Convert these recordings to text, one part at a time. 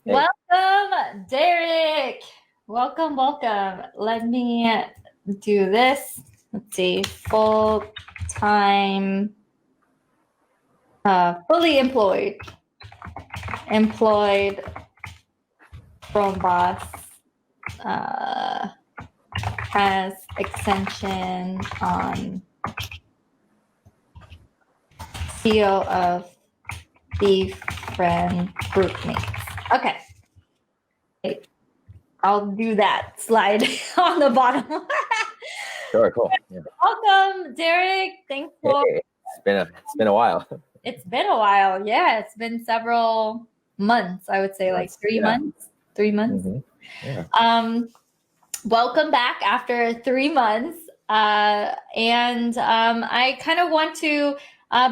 Hey, Welcome, Derek. Welcome, welcome. Let me do this. Let's see, full time, fully employed ChromeBoss has extension on CEO of Befriendgroupmates. Okay, I'll do that slide on the bottom. sure, cool. Yeah. Welcome, Derek. Thanks Hey, for. it's been a while. It's been a while. Yeah, it's been several months. I would say like three Yeah. months. 3 months. hmm Yeah. Um, Welcome back after 3 months. And I kind of want to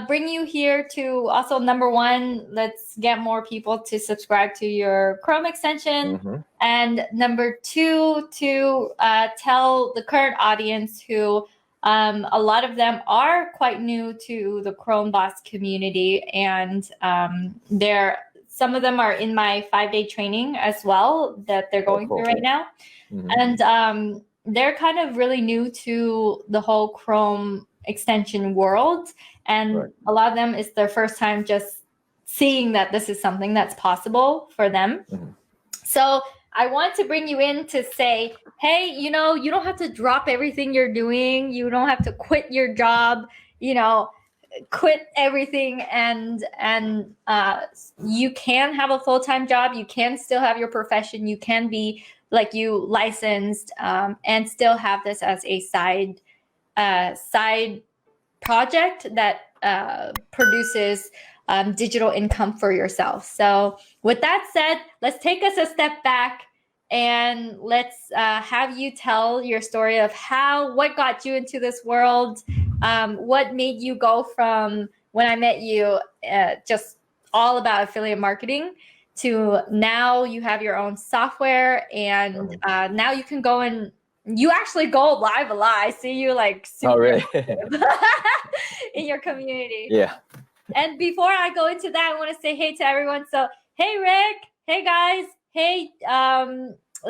bring you here to also, number one, let's get more people to subscribe to your Chrome extension. And number two, to tell the current audience who a lot of them are quite new to the ChromeBoss community, and some of them are in my 5-day training as well that they're going through right now. And they're kind of really new to the whole Chrome extension world. And Right. a lot of them, it's their first time just seeing that this is something that's possible for them. So I want to bring you in to say, hey, you don't have to drop everything you're doing. You don't have to quit your job, quit everything, and you can have a full-time job. You can still have your profession. You can be like you licensed, and still have this as a side project that produces digital income for yourself. So with that said, let's take us a step back and let's have you tell your story of what got you into this world, what made you go from when I met you, just all about affiliate marketing, to now you have your own software, and now you can go and you actually go live a lot. I see you like super Oh, really? in your community. Yeah. And before I go into that, I want to say hey to everyone. So, hey, Rick. Hey, guys. Hey,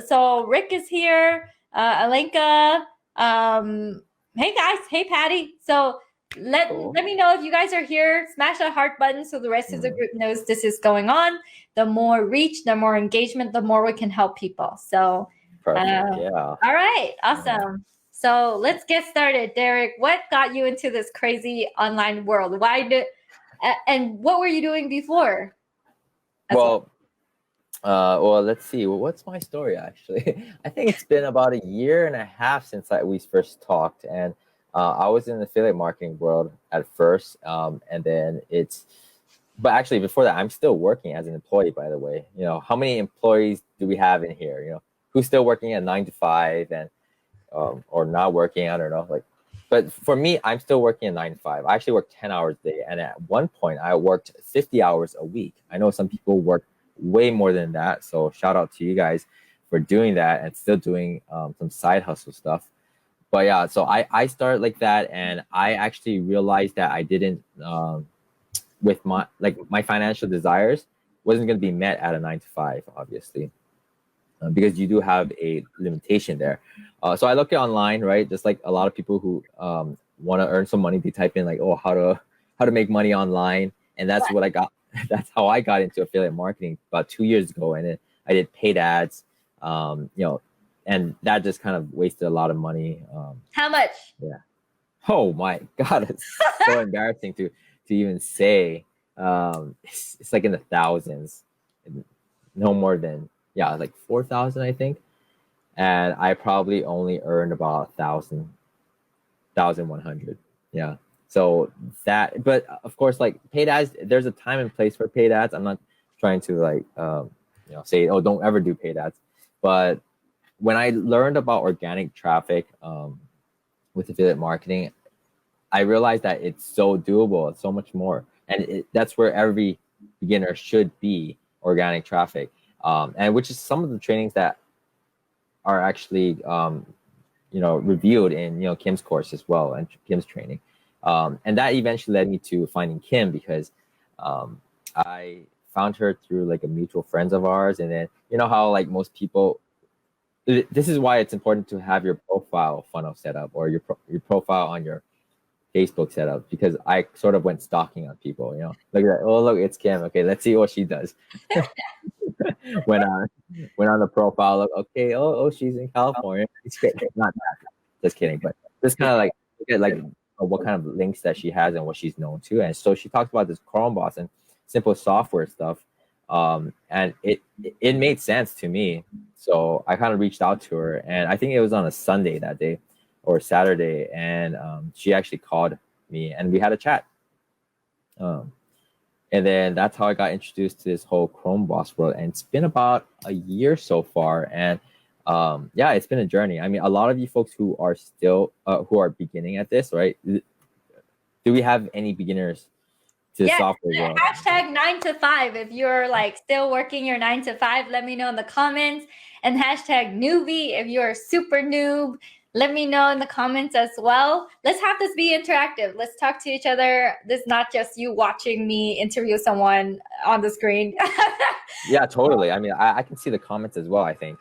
so Rick is here. Alenka. Hey, guys. Hey, Patty. So let me know if you guys are here. Smash that heart button so the rest of the group knows this is going on. The more reach, the more engagement, the more we can help people. So, Perfect. Yeah. all right. Awesome. So let's get started. Derek, what got you into this crazy online world? And what were you doing before? Well, let's see. Well, what's my story actually? I think it's been about 1.5 years since we first talked, and I was in the affiliate marketing world at first, and then but actually before that, I'm still working as an employee. By the way, how many employees do we have in here? Who's still working at 9 to 5 and or not working? I don't know. But for me, I'm still working at 9 to 5. I actually work 10 hours a day, and at one point, I worked 50 hours a week. I know some people work way more than that, so shout out to you guys for doing that and still doing some side hustle stuff. But yeah, so I started like that, and I actually realized that I didn't with my financial desires wasn't going to be met at a 9 to 5, obviously, because you do have a limitation there. So I looked at online, right? Just like a lot of people who want to earn some money, they type in like, oh, how to make money online, and that's what I got. That's how I got into affiliate marketing about 2 years ago, and then I did paid ads, and that just kind of wasted a lot of money. How much? Yeah. Oh my God, it's so embarrassing to even say. It's like in the thousands, no more than like 4,000, I think, and I probably only earned about 1,100. Yeah. So that, but of course, like paid ads, there's a time and place for paid ads. I'm not trying to say, oh, don't ever do paid ads. But when I learned about organic traffic with affiliate marketing, I realized that it's so doable. It's so much more, and that's where every beginner should be: organic traffic, and which is some of the trainings that are actually revealed in Kim's course as well, and Kim's training, and that eventually led me to finding Kim, because I found her through like a mutual friends of ours, and then you know how like most people. This is why it's important to have your profile funnel set up, or your profile on your Facebook set up, because I sort of went stalking on people. You know, look at that. Oh, look, it's Kim. Okay, let's see what she does. Went on the profile. Look, okay. Oh, she's in California. It's great. Not that. Just kidding. But just kind of like look at like what kind of links that she has and what she's known to. And so she talks about this ChromeBoss and simple software stuff. And it made sense to me. So I kind of reached out to her, and I think it was on a Sunday that day or Saturday, and she actually called me and we had a chat. And then that's how I got introduced to this whole ChromeBoss world. And it's been about a year so far. And yeah, it's been a journey. I mean, a lot of you folks who are still who are beginning at this, right? Do we have any beginners to the software world? Hashtag 9 to 5. If you're like still working your 9 to 5, let me know in the comments. And hashtag newbie if you're a super noob. Let me know in the comments as well. Let's have this be interactive. Let's talk to each other. This is not just you watching me interview someone on the screen. Yeah, totally. I mean, I can see the comments as well, I think.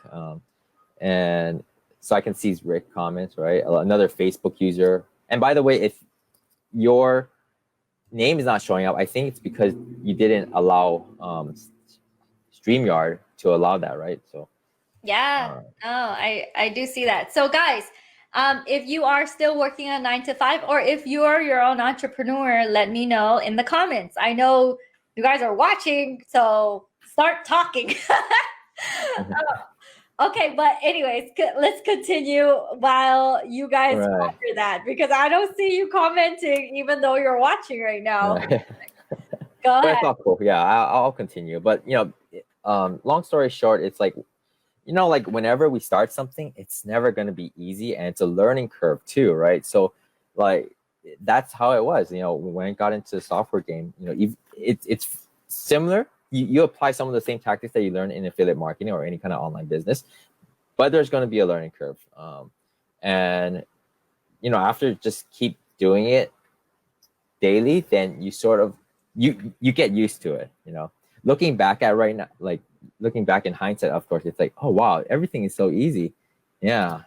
And so I can see Rick comments, right? Another Facebook user. And by the way, if your name is not showing up, I think it's because you didn't allow StreamYard to allow that, right? So yeah, I do see that. So guys, if you are still working on 9 to 5, or if you're your own entrepreneur, let me know in the comments. I know you guys are watching, so start talking. Okay, but anyways, let's continue while you guys ponder that, because I don't see you commenting even though you're watching right now. Go ahead. But cool. Yeah, I'll continue. But you know, long story short, it's like, you know, like whenever we start something, it's never going to be easy, and it's a learning curve too, right? So like that's how it was, you know, when I got into the software game. You know, it's similar. You apply some of the same tactics that you learn in affiliate marketing or any kind of online business, but there's going to be a learning curve. And you know, after just keep doing it daily, then you sort of you get used to it. You know, looking back at right now, like looking back in hindsight, of course, it's like, oh wow, everything is so easy. Yeah.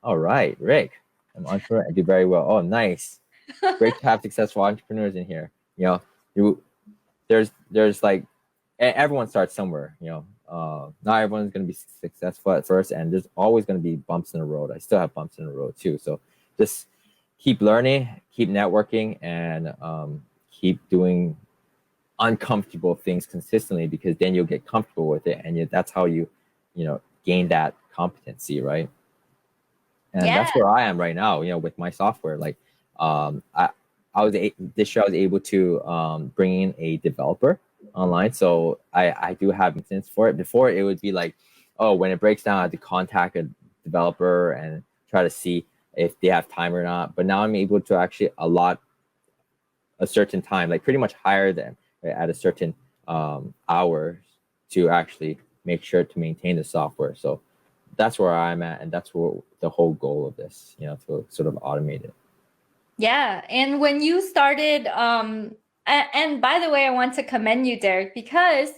All right, Rick, I'm entrepreneur. I do very well. Oh, nice. Great to have successful entrepreneurs in here. You know, there's like, everyone starts somewhere. You know, not everyone's going to be successful at first, and there's always going to be bumps in the road. I still have bumps in the road too. So just keep learning, keep networking, and keep doing uncomfortable things consistently, because then you'll get comfortable with it, and that's how you know, gain that competency, right? And that's where I am right now, you know, with my software. Like this year I was able to bring in a developer online, so I do have instance for it. Before, it would be like, oh, when it breaks down, I have to contact a developer and try to see if they have time or not. But now I'm able to actually allot a certain time, like pretty much hire them at a certain hours to actually make sure to maintain the software. So that's where I'm at, and that's what the whole goal of this, you know, to sort of automate it. Yeah, and when you started, and by the way, I want to commend you, Derek, because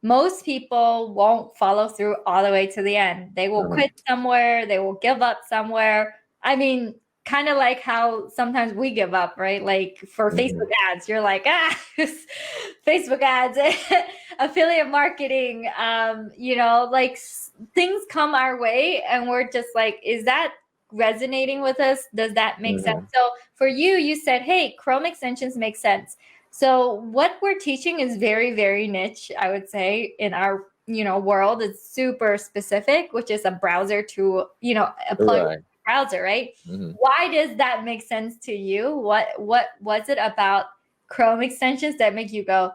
most people won't follow through all the way to the end. They will quit somewhere, they will give up somewhere. I mean, kind of like how sometimes we give up, right? Like for Facebook ads, you're like, Facebook ads, affiliate marketing, you know, like things come our way and we're just like, is that resonating with us? Does that make sense? So for you, you said, hey, Chrome extensions make sense. So what we're teaching is very, very niche, I would say, in our, you know, world. It's super specific, which is a browser to, you know, a plug browser, right? Why does that make sense to you? What was it about Chrome extensions that make you go,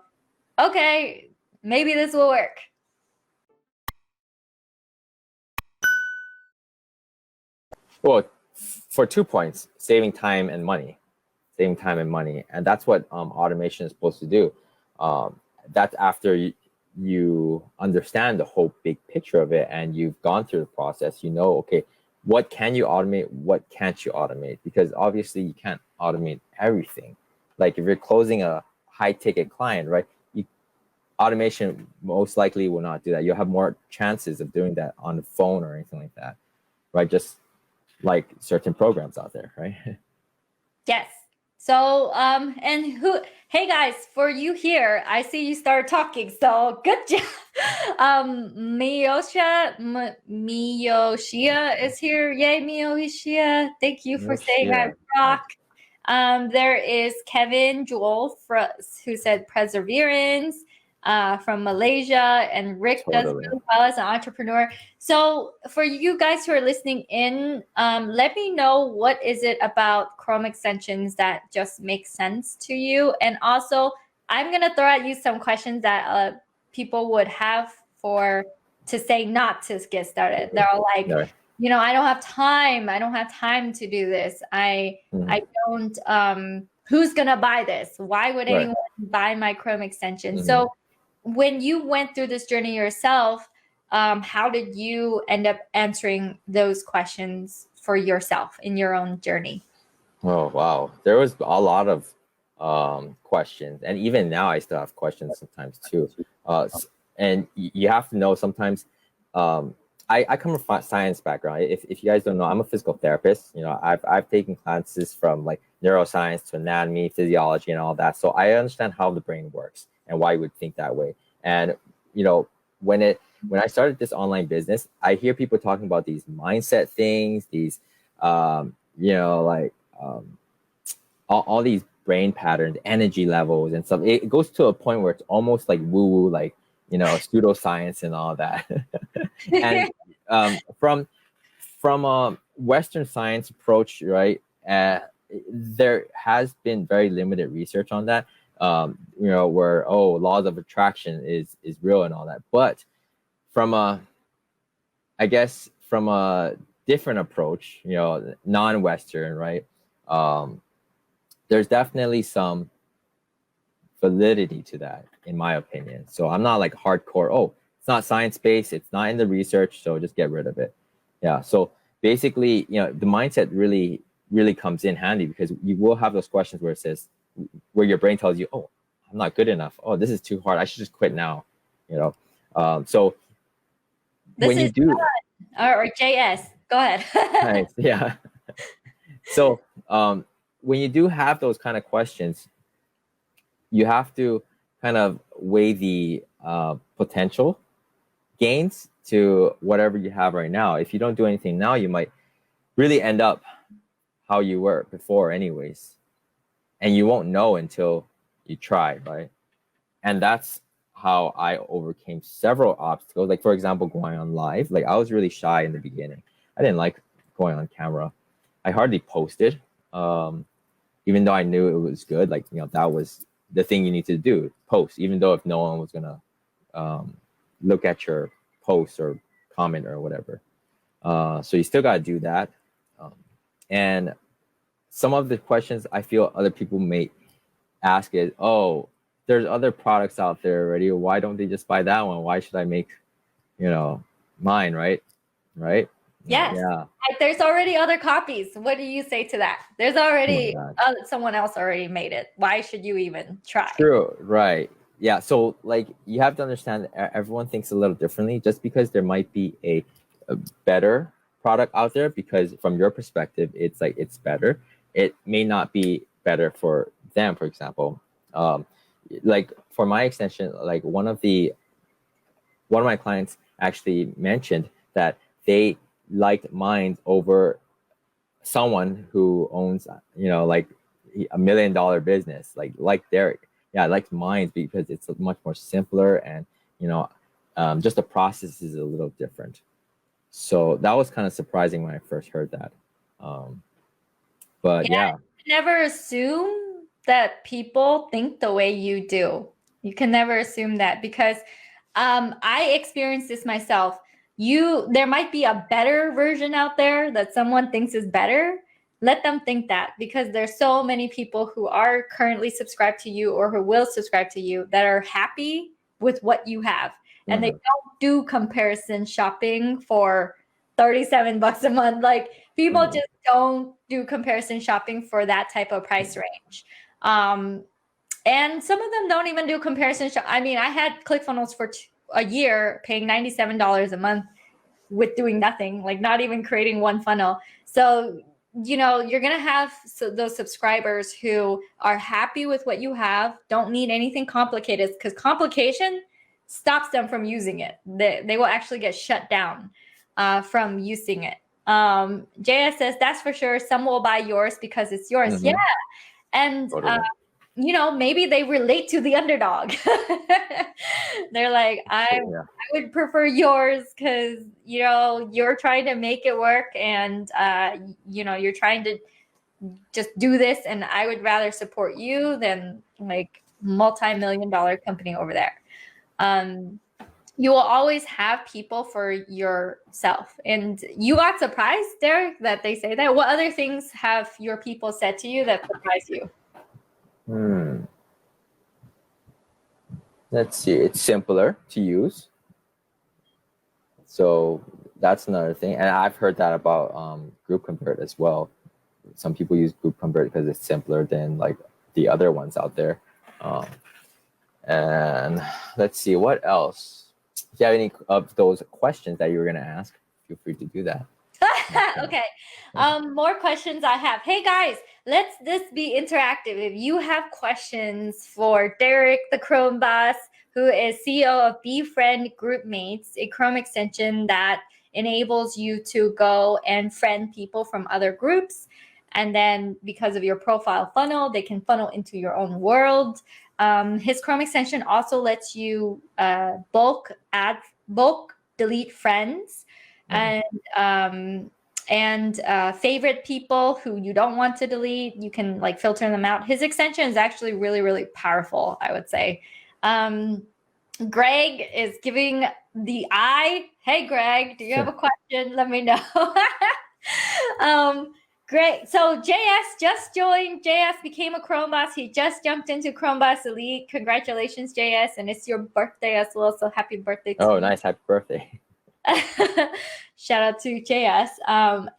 okay, maybe this will work? Well, for 2 points: saving time and money. And that's what automation is supposed to do. That's after you understand the whole big picture of it, and you've gone through the process. You know, okay, what can you automate, what can't you automate? Because obviously you can't automate everything. Like if you're closing a high ticket client, right, automation most likely will not do that. You'll have more chances of doing that on the phone or anything like that, right? Just like certain programs out there, right? Yes. So, hey guys, for you here, I see you start talking, so good job. Miyoshia is here. Yay, Miyoshia. Thank you for saying I rock. There is Kevin Joel who said perseverance from Malaysia, and Rick does really well as an entrepreneur. So for you guys who are listening in, let me know what is it about Chrome extensions that just makes sense to you. And also, I'm going to throw at you some questions that people would have to say not to get started. They're like, you know, I don't have time. I don't have time to do this. I don't, who's going to buy this? Why would anyone buy my Chrome extension? So when you went through this journey yourself, how did you end up answering those questions for yourself in your own journey? Oh, wow. There was a lot of questions. And even now, I still have questions sometimes too. And you have to know sometimes, I come from a science background. If you guys don't know, I'm a physical therapist. You know, I've taken classes from like neuroscience to anatomy, physiology, and all that. So I understand how the brain works and why you would think that way. And, you know, when I started this online business, I hear people talking about these mindset things, these, you know, like all these brain patterns, energy levels and stuff. It goes to a point where it's almost like woo-woo, like, you know, pseudoscience and all that. And from a Western science approach, right, there has been very limited research on that. You know, where laws of attraction is real and all that. But from a different approach, you know, non-Western, right? There's definitely some validity to that, in my opinion. So I'm not like hardcore, it's not science-based, it's not in the research, so just get rid of it. Yeah, so basically, you know, the mindset really, really comes in handy, because you will have those questions where it says, where your brain tells you, I'm not good enough. This is too hard. I should just quit now, you know? So this when you do... Or JS, go ahead. Nice, yeah. So when you do have those kind of questions, you have to kind of weigh the potential gains to whatever you have right now. If you don't do anything now, you might really end up how you were before anyways. And you won't know until you try, right? And that's how I overcame several obstacles. Like, for example, going on live. Like, I was really shy in the beginning. I didn't like going on camera. I hardly posted, even though I knew it was good. Like, you know, that was the thing you need to do, post, even though if no one was gonna look at your post or comment or whatever. So you still gotta do that. And some of the questions I feel other people may ask is, there's other products out there already. Why don't they just buy that one? Why should I make, you know, mine, right? Right? Yes. Yeah. There's already other copies. What do you say to that? There's already someone else already made it. Why should you even try? True. Right. Yeah. So like, you have to understand that everyone thinks a little differently. Just because there might be a better product out there, because from your perspective, it's like, it's better. It may not be better for them, for example. Like for my extension, like one of my clients actually mentioned that they liked mine over someone who owns, you know, like $1 million business, like Derek. Yeah, I liked mine because it's much more simpler, and, you know, just the process is a little different. So that was kind of surprising when I first heard that. But yeah. Never assume that people think the way you do. You can never assume that, because I experienced this myself. There might be a better version out there that someone thinks is better. Let them think that, because there's so many people who are currently subscribed to you or who will subscribe to you that are happy with what you have. And they don't do comparison shopping for $37 a month. Like, people just don't do comparison shopping for that type of price range. And some of them don't even do comparison. I mean, I had ClickFunnels for a year, paying $97 a month with doing nothing, like not even creating one funnel. So, you know, you're going to have those subscribers who are happy with what you have, don't need anything complicated, because complication stops them from using it. They will actually get shut down from using it. JS says, that's for sure. Some will buy yours because it's yours. Mm-hmm. Yeah. And, Totally. you know, maybe they relate to the underdog. They're like, I would prefer yours because, you know, you're trying to make it work, and, you know, you're trying to just do this, and I would rather support you than like multi-million-dollar company over there. You will always have people for yourself. And you got surprised, Derek, that they say that. What other things have your people said to you that surprise you? Let's see. It's simpler to use. So that's another thing. And I've heard that about GroupConvert as well. Some people use GroupConvert because it's simpler than like the other ones out there. And let's see, what else? If you have any of those questions that you were going to ask, feel free to do that. Okay. More questions I have. Hey guys, let's this be interactive. If you have questions for Derek, the ChromeBoss, who is CEO of Befriendgroupmates, a Chrome extension that enables you to go and friend people from other groups. And then because of your profile funnel, they can funnel into your own world. His Chrome extension also lets you bulk delete friends and favorite people who you don't want to delete. You can like filter them out. His extension is actually really, really powerful, I would say. Greg is giving the eye. Hey, Greg, do you have a question? Let me know. Great. So JS just joined. JS became a ChromeBoss. He just jumped into ChromeBoss Elite. Congratulations, JS. And it's your birthday as well. So happy birthday to you. Nice. Happy birthday. Shout out to JS.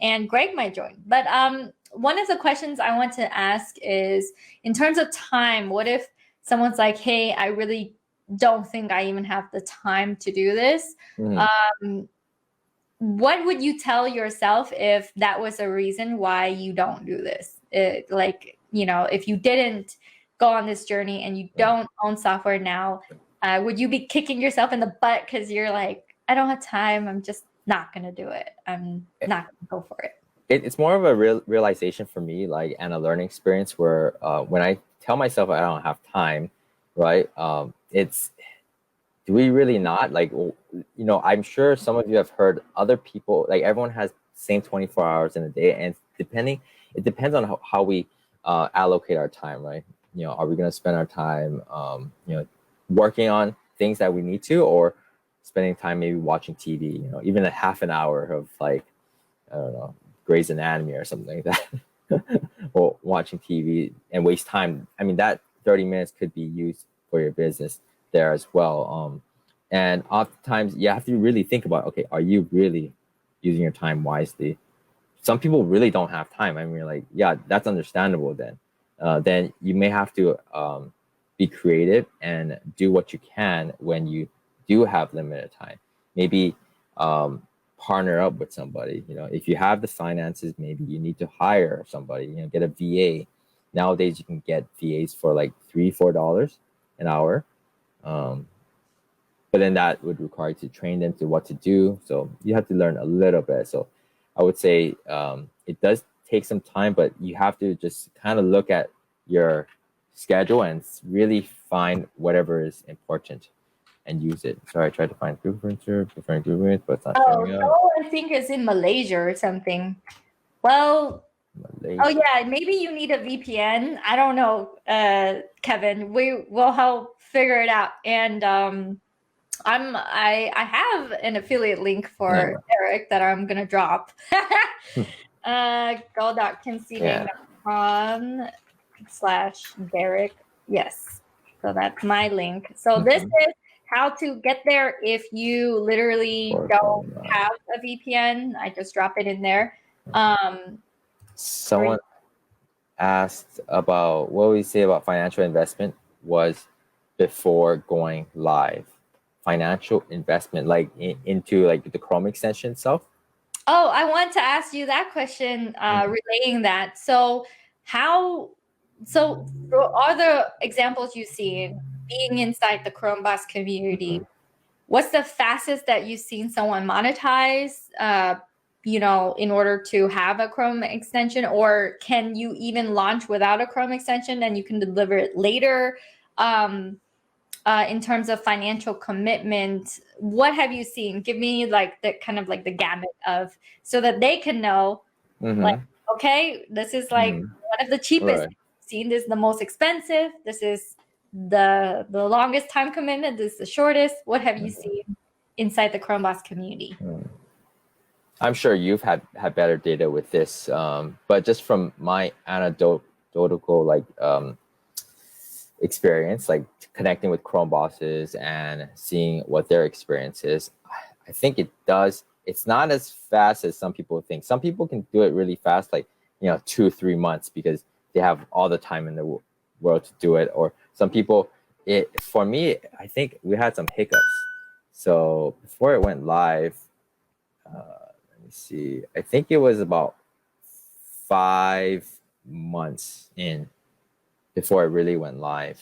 And Greg might join. But one of the questions I want to ask is, in terms of time, what if someone's like, hey, I really don't think I even have the time to do this? What would you tell yourself if that was a reason why you don't do this? Like, you know, if you didn't go on this journey and you don't own software now, would you be kicking yourself in the butt because you're like, I don't have time, I'm just not going to do it, I'm not going to go for it? It's more of a realization for me, like, and a learning experience where when I tell myself I don't have time, right, it's, do we really not? Like, you know, I'm sure some of you have heard other people, like everyone has the same 24 hours in a day, and it depends on how we allocate our time, right? You know, are we going to spend our time, you know, working on things that we need to, or spending time maybe watching TV, you know, even a half an hour of like, I don't know, Grey's Anatomy or something like that, or watching TV and waste time. I mean, that 30 minutes could be used for your business there as well. And oftentimes you have to really think about, okay, are you really using your time wisely? Some people really don't have time. I mean, like, yeah, that's understandable then. Then you may have to be creative and do what you can when you do have limited time. Maybe partner up with somebody. You know, if you have the finances, maybe you need to hire somebody, you know, get a VA. Nowadays you can get VAs for like $3-4 an hour. But then that would require you to train them to what to do. So you have to learn a little bit. So I would say it does take some time, but you have to just kind of look at your schedule and really find whatever is important and use it. Sorry, I tried to find Befriendgroupmates, but it's not showing up. Oh, I think it's in Malaysia or something. Well, Malaysia. Oh yeah, maybe you need a VPN. I don't know, Kevin. We will help figure it out. And I have an affiliate link for Eric that I'm gonna drop. go.conceiving.com/Derek. Yes. So that's my link. So this is how to get there if you literally don't have a VPN. I just drop it in there. Someone asked about what we say about financial investment was before going live? Financial investment, like into like the Chrome extension itself? Oh, I want to ask you that question, relating that. So for all the examples you've seen being inside the ChromeBoss community, what's the fastest that you've seen someone monetize, in order to have a Chrome extension? Or can you even launch without a Chrome extension and you can deliver it later? In terms of financial commitment, what have you seen? Give me like the kind of like the gamut of, so that they can know, like, okay, this is like one of the cheapest. Right. Seen this is the most expensive. This is the longest time commitment. This is the shortest. What have you seen inside the ChromeBoss community? I'm sure you've had better data with this, but just from my anecdotal like experience, like connecting with Chrome bosses and seeing what their experience is, I think it's not as fast as some people think. Some people can do it really fast, like 2-3 months, because they have all the time in the world to do it. Or some people, for me, I think we had some hiccups. So before it went live, let me see, I think it was about 5 months in before it really went live,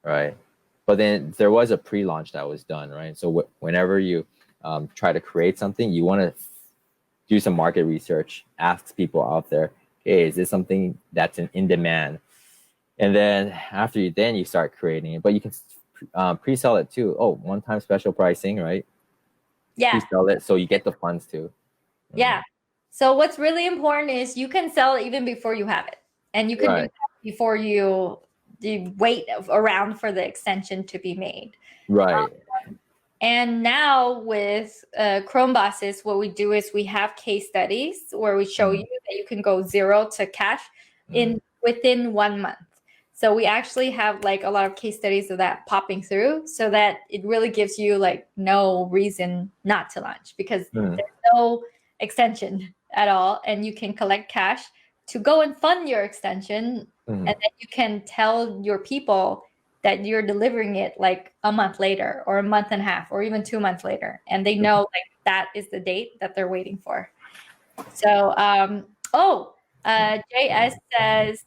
right? But then there was a pre-launch that was done, right? So whenever you try to create something, you want to do some market research, ask people out there, hey, is this something that's in demand? And then after you start creating it, but you can pre-sell it too. Oh, one-time special pricing, right? Yeah. Pre-sell it so you get the funds too. Yeah. So what's really important is you can sell it even before you have it. And you can do that before you wait around for the extension to be made. Right. And now with Chrome bosses, what we do is we have case studies where we show you that you can go 0 to cash within 1 month. So we actually have like a lot of case studies of that popping through, so that it really gives you like no reason not to launch, because there's no extension at all, and you can collect cash to go and fund your extension, and then you can tell your people that you're delivering it like a month later or a month and a half or even 2 months later, and they know like that is the date that they're waiting for. So JS says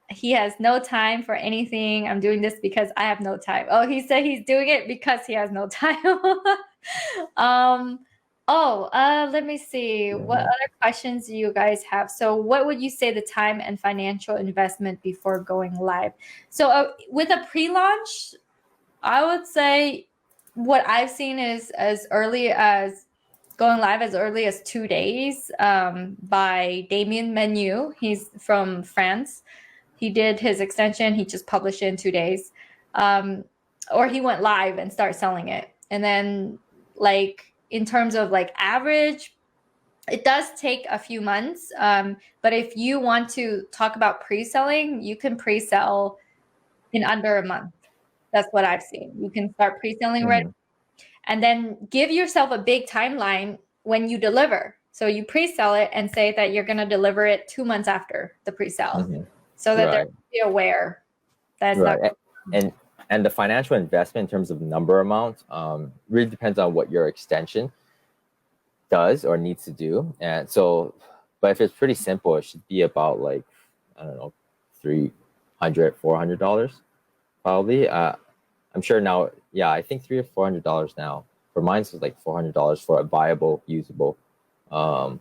he has no time for anything. I'm doing this because I have no time. Oh, he said he's doing it because he has no time. Let me see. What other questions do you guys have? So what would you say the time and financial investment before going live? So with a pre-launch, I would say what I've seen is as early as going live as early as 2 days, by Damien Menu. He's from France. He did his extension. He just published it in 2 days. Or he went live and started selling it. And then like in terms of like average, it does take a few months. But if you want to talk about pre-selling, you can pre-sell in under a month. That's what I've seen. You can start pre-selling right, and then give yourself a big timeline when you deliver. So you pre-sell it and say that you're going to deliver it 2 months after the pre-sale, so that they're aware that it's not. And the financial investment in terms of number amount really depends on what your extension does or needs to do. And so, but if it's pretty simple, it should be about like, I don't know, $300-$400 probably. I'm sure now, yeah, I think $300 or $400 now. For mine, it was like $400 for a viable, usable Chrome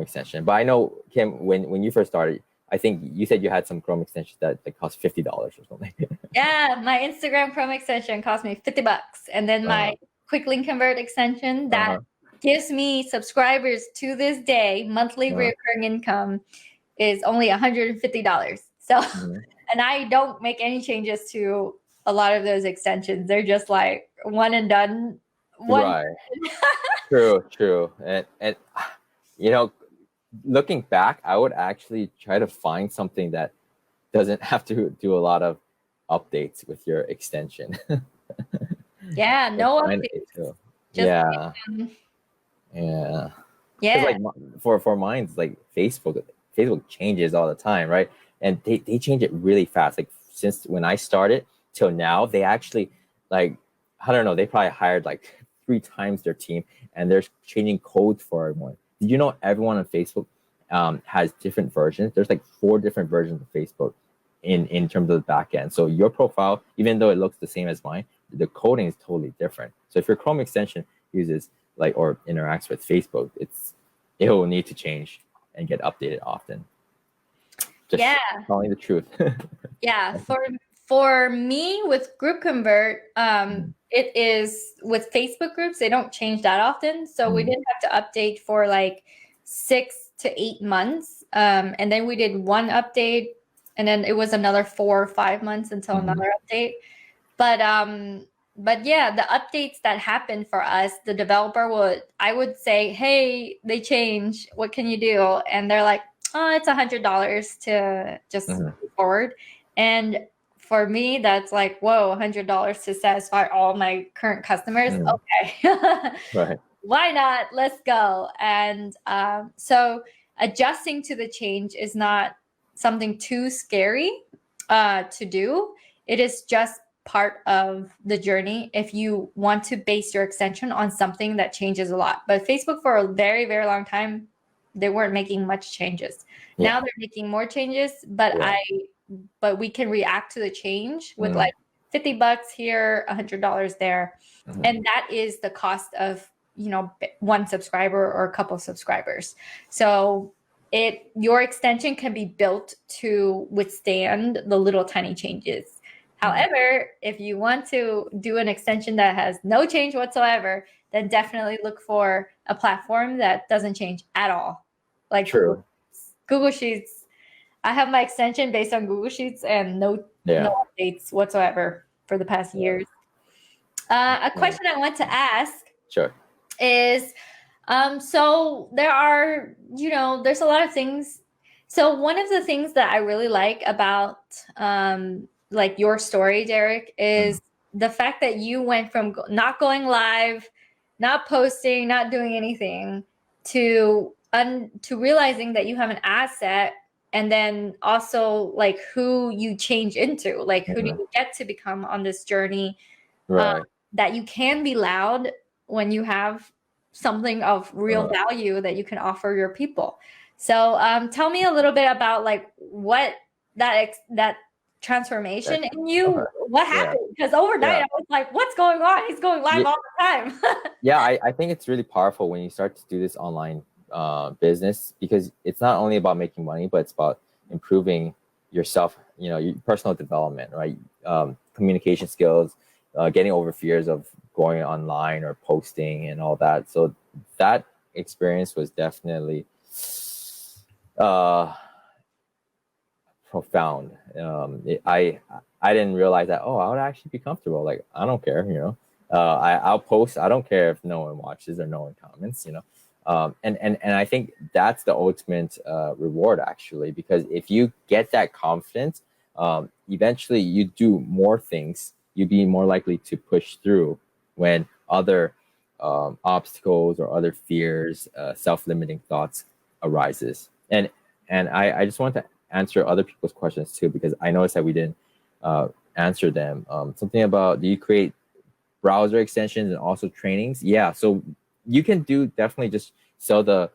extension. But I know, Kim, when you first started, I think you said you had some Chrome extensions that cost $50 or something. Yeah, my Instagram Chrome extension cost me $50, and then my QuickLinkConvert extension that gives me subscribers to this day, monthly recurring income, is only $150. So, and I don't make any changes to a lot of those extensions. They're just like one and done. Right. True. And looking back, I would actually try to find something that doesn't have to do a lot of updates with your extension. Yeah, no updates. Yeah. Like for mine, it's like Facebook changes all the time, right? And they change it really fast. Like since when I started till now, they actually like, I don't know, they probably hired like 3 times their team, and they're changing codes for everyone. Did you know everyone on Facebook has different versions? There's like 4 different versions of Facebook in terms of the back end. So your profile, even though it looks the same as mine, the coding is totally different. So if your Chrome extension uses like or interacts with Facebook, it will need to change and get updated often. Just telling the truth. Yeah, for me with GroupConvert, it is with Facebook groups, they don't change that often. So we didn't have to update for like 6 to 8 months. And then we did one update, and then it was another 4 or 5 months until another update. But yeah, the updates that happen for us, the developer I would say, hey, they change. What can you do? And they're like, oh, it's $100 to just move forward. And for me, that's like, whoa, $100 to satisfy all my current customers. Okay. Right. Why not? Let's go. And so adjusting to the change is not something too scary to do. It is just part of the journey if you want to base your extension on something that changes a lot. But Facebook for a very, very long time, they weren't making much changes. Now they're making more changes, but but we can react to the change with like $50 here, $100 there. And that is the cost of, you know, 1 subscriber or a couple subscribers. So your extension can be built to withstand the little tiny changes. However, if you want to do an extension that has no change whatsoever, then definitely look for a platform that doesn't change at all. Like Google Sheets. I have my extension based on Google Sheets and no updates whatsoever for the past years. A question I want to ask is, so there are, you know, there's a lot of things. So one of the things that I really like about like your story, Derek, is the fact that you went from not going live, not posting, not doing anything to realizing that you have an asset, and then also like who you change into, like who do you get to become on this journey, that you can be loud when you have something of real value that you can offer your people. So tell me a little bit about like what that transformation in you, what happened? Because overnight I was like, what's going on? He's going live all the time. I think it's really powerful when you start to do this online business, because it's not only about making money, but it's about improving yourself, you know, your personal development, right? Communication skills, getting over fears of going online or posting and all that. So that experience was definitely profound. I didn't realize that, I would actually be comfortable. Like, I don't care, you know. I'll post. I don't care if no one watches or no one comments, you know. And I think that's the ultimate reward, actually, because if you get that confidence, eventually you do more things. You'd be more likely to push through when other obstacles or other fears, self-limiting thoughts arises. And I just want to answer other people's questions too, because I noticed that we didn't answer them. Something about, do you create browser extensions and also trainings? Yeah, so you can definitely just sell the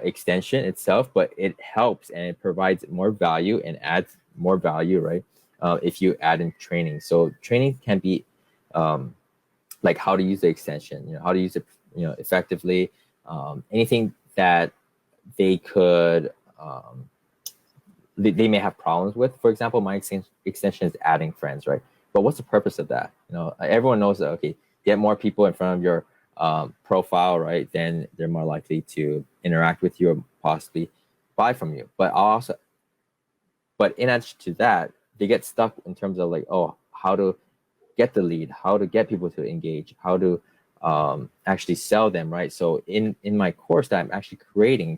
extension itself, but it helps and it provides more value and adds more value, right? If you add in training. So training can be like how to use the extension, you know, how to use it, you know, effectively, anything that they could they may have problems with. For example, my extension is adding friends, right? But what's the purpose of that? You know, everyone knows that, okay, get more people in front of your profile, right? Then they're more likely to interact with you or possibly buy from you. But in addition to that, they get stuck in terms of like, how to get the lead, how to get people to engage, how to actually sell them, right? So in my course that I'm actually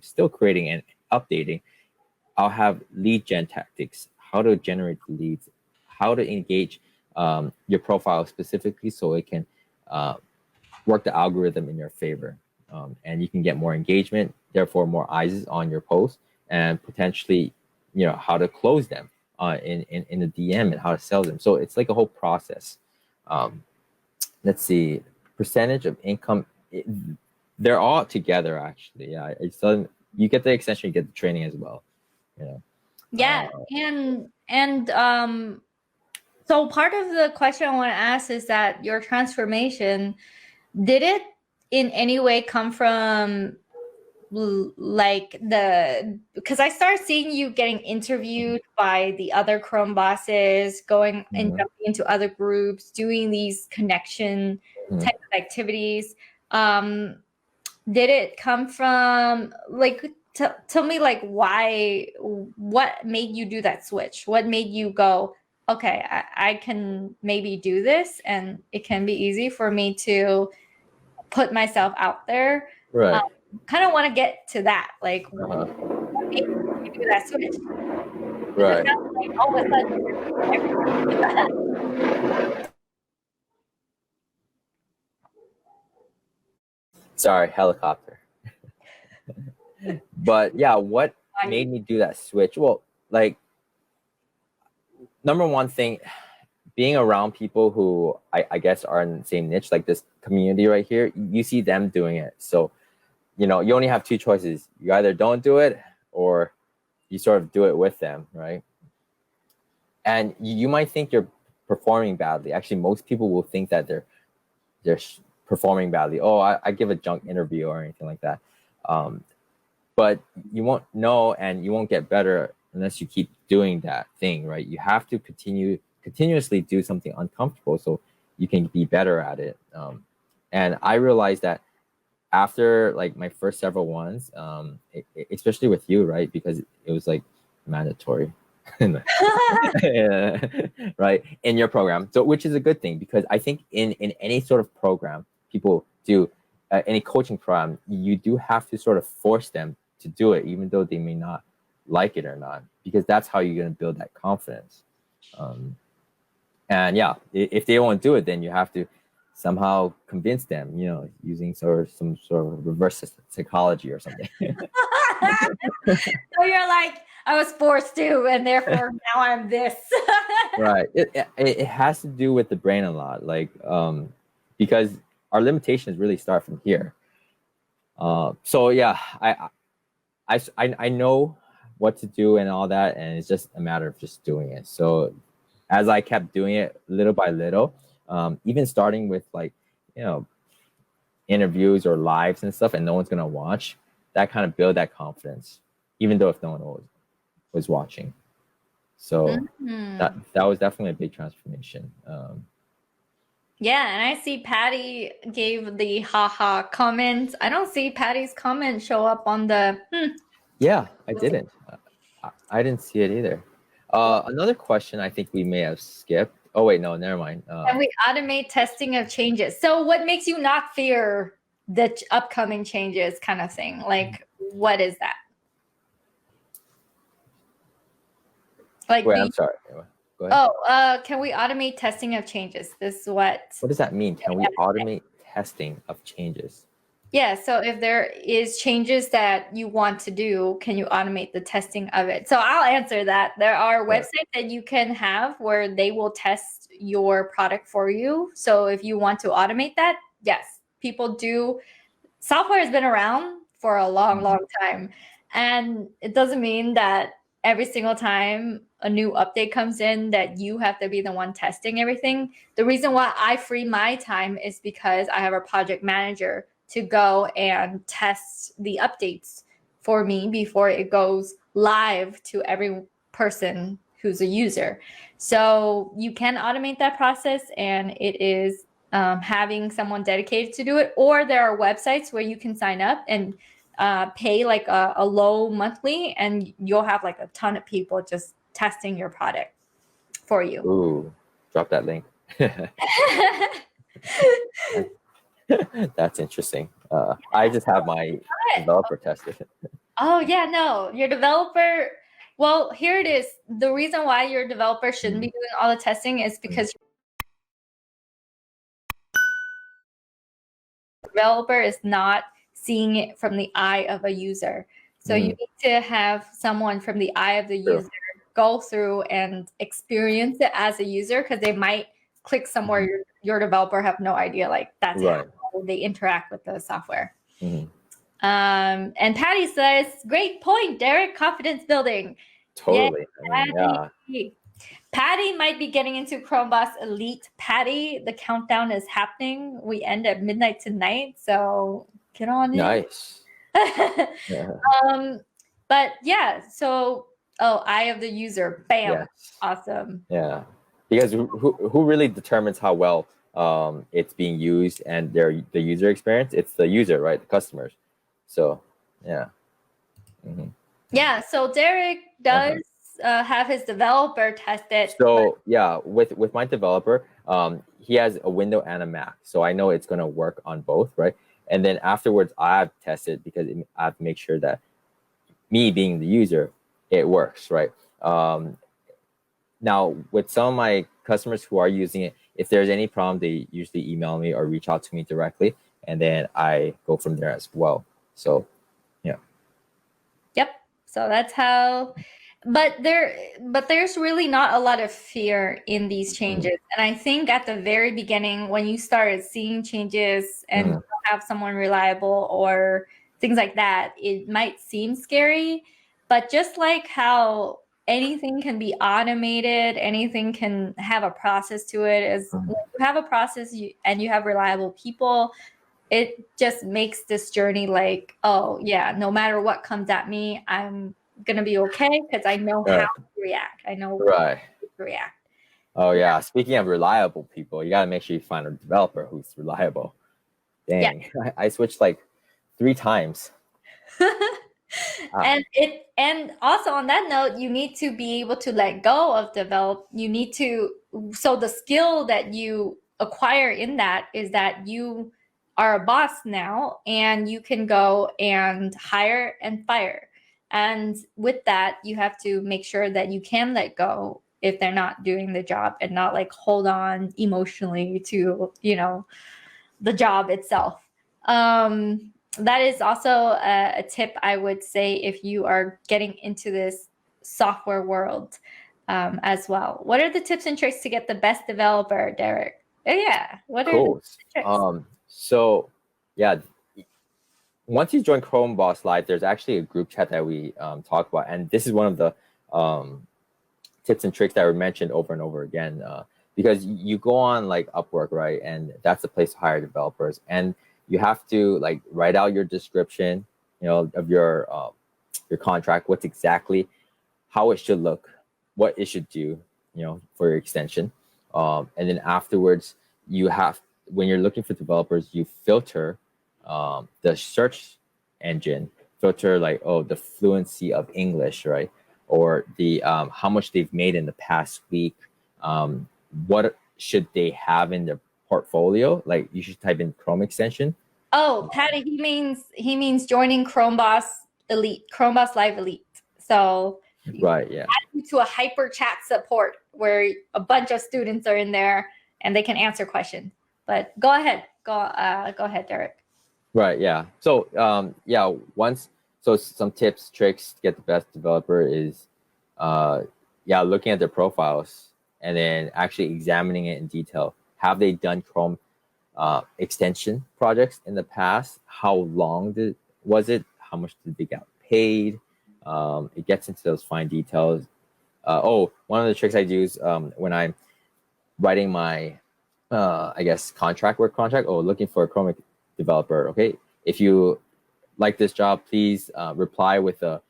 still creating and updating, I'll have lead gen tactics, how to generate leads, how to engage your profile specifically so it can work the algorithm in your favor. And you can get more engagement, therefore more eyes on your post, and potentially, you know, how to close them. in the DM and how to sell them. So it's like a whole process. Let's see, percentage of income. They're all together actually. Yeah, it's you get the extension, you get the training as well. You know. Yeah, and so part of the question I want to ask is that your transformation, did it in any way come from like because I started seeing you getting interviewed by the other Chrome bosses, going and jumping into other groups, doing these connection type of activities. Did it come from like tell me like why, what made you do that switch? What made you go, okay, I can maybe do this and it can be easy for me to put myself out there? Right. Kind of want to get to that, like what made you do that switch? Right. Like all of a sudden. Sorry, helicopter. But yeah, what made me do that switch? Well, like, number one thing, being around people who I guess are in the same niche, like this community right here, you see them doing it. So, you know, you only have two choices. You either don't do it or you sort of do it with them, right? And you might think you're performing badly. Actually, most people will think that they're performing badly. Oh, I give a junk interview or anything like that. But you won't know, and you won't get better unless you keep doing that thing, right? You have to continuously do something uncomfortable so you can be better at it. And I realized that after like my first several ones, especially with you, right? Because it was like mandatory. Yeah, right, in your program, so which is a good thing, because I think in any sort of program people do, any coaching program, you do have to sort of force them to do it, even though they may not like it or not, because that's how you're going to build that confidence. And yeah, if they won't do it, then you have to somehow convince them, you know, using some sort of reverse psychology or something. So you're like, I was forced to, and therefore now I'm this. Right. It has to do with the brain a lot, like because our limitations really start from here. So yeah, I know what to do and all that, and it's just a matter of just doing it. So as I kept doing it little by little, even starting with like, you know, interviews or lives and stuff, and no one's gonna watch, that kind of build that confidence, even though if no one was watching. So that was definitely a big transformation. Yeah, and I see Patty gave the haha comments. I don't see Patty's comment show up on the Yeah, I didn't. I didn't see it either. Another question I think we may have skipped. Oh wait, no, never mind. Can we automate testing of changes? So what makes you not fear the upcoming changes kind of thing? Like, what is that? Like, wait, I'm sorry. Go ahead. Oh, can we automate testing of changes? This is what does that mean? Can we automate testing of changes? Yeah, so if there is changes that you want to do, can you automate the testing of it? So I'll answer that. There are websites that you can have where they will test your product for you. So if you want to automate that, yes, people do. Software has been around for a long, long time. And it doesn't mean that every single time a new update comes in that you have to be the one testing everything. The reason why I free my time is because I have a project manager to go and test the updates for me before it goes live to every person who's a user. So you can automate that process, and it is having someone dedicated to do it. Or there are websites where you can sign up and pay like a low monthly, and you'll have like a ton of people just testing your product for you. Ooh, drop that link. That's interesting. I just have my developer test it. Oh yeah, no, your developer. Well, here it is. The reason why your developer shouldn't be doing all the testing is because your developer is not seeing it from the eye of a user. So you need to have someone from the eye of the user go through and experience it as a user, because they might click somewhere your developer have no idea, like that's Right. how they interact with the software. Mhm. And Patty says, great point, Derek, confidence building. Totally. Yay, Yeah. Patty might be getting into ChromeBoss Elite. Patty, the countdown is happening. We end at midnight tonight, so get on in. Nice. Yeah. But yeah, so eye of the user, bam, Yes. awesome. Yeah, because who really determines how well it's being used and the user experience? It's the user, right? The customers. So yeah. Mm-hmm. Yeah, so Derek does have his developer test it. So yeah, with my developer, he has a Windows and a Mac, so I know it's gonna work on both, right? And then afterwards, I've tested because I have to make sure that me being the user, it works, right? Now, with some of my customers who are using it, if there's any problem, they usually email me or reach out to me directly, and then I go from there as well. So, yeah. Yep. So that's how. But there's really not a lot of fear in these changes. And I think at the very beginning, when you started seeing changes and you don't have someone reliable or things like that, it might seem scary. But just like how anything can be automated, anything can have a process to it, is when you have a process and you have reliable people, it just makes this journey like, oh yeah, no matter what comes at me, I'm gonna be okay because I know how to react. I know how to react. Oh yeah. Speaking of reliable people, you gotta make sure you find a developer who's reliable. Dang, yeah. I switched like 3 times. And also on that note, you need to be able to let go of develop. You need to, so the skill that you acquire in that is that you are a boss now and you can go and hire and fire. And with that, you have to make sure that you can let go if they're not doing the job and not like hold on emotionally to, the job itself. That is also a tip I would say if you are getting into this software world as well. What are the tips and tricks to get the best developer, Derek? Oh, yeah. What are the tricks? So, yeah, once you join ChromeBoss Live, there's actually a group chat that we talk about. And this is one of the tips and tricks that were mentioned over and over again. Because you go on like Upwork, right? And that's the place to hire developers. And you have to like write out your description, of your contract, what's exactly how it should look, what it should do, for your extension. And then afterwards, when you're looking for developers, you filter the search engine, filter like, the fluency of English, right? Or the how much they've made in the past week. What should they have in their portfolio? Like you should type in Chrome extension. Oh, Patty, he means joining ChromeBoss Elite, ChromeBoss Live Elite. So right, yeah. Add you to a hyper chat support where a bunch of students are in there and they can answer questions. But go ahead, Derek. Right, yeah. So some tips, tricks to get the best developer is looking at their profiles and then actually examining it in detail. Have they done Chrome extension projects in the past? How long was it? How much did they get paid? It gets into those fine details. One of the tricks I use when I'm writing my contract looking for a Chrome developer. Okay, if you like this job, please reply with a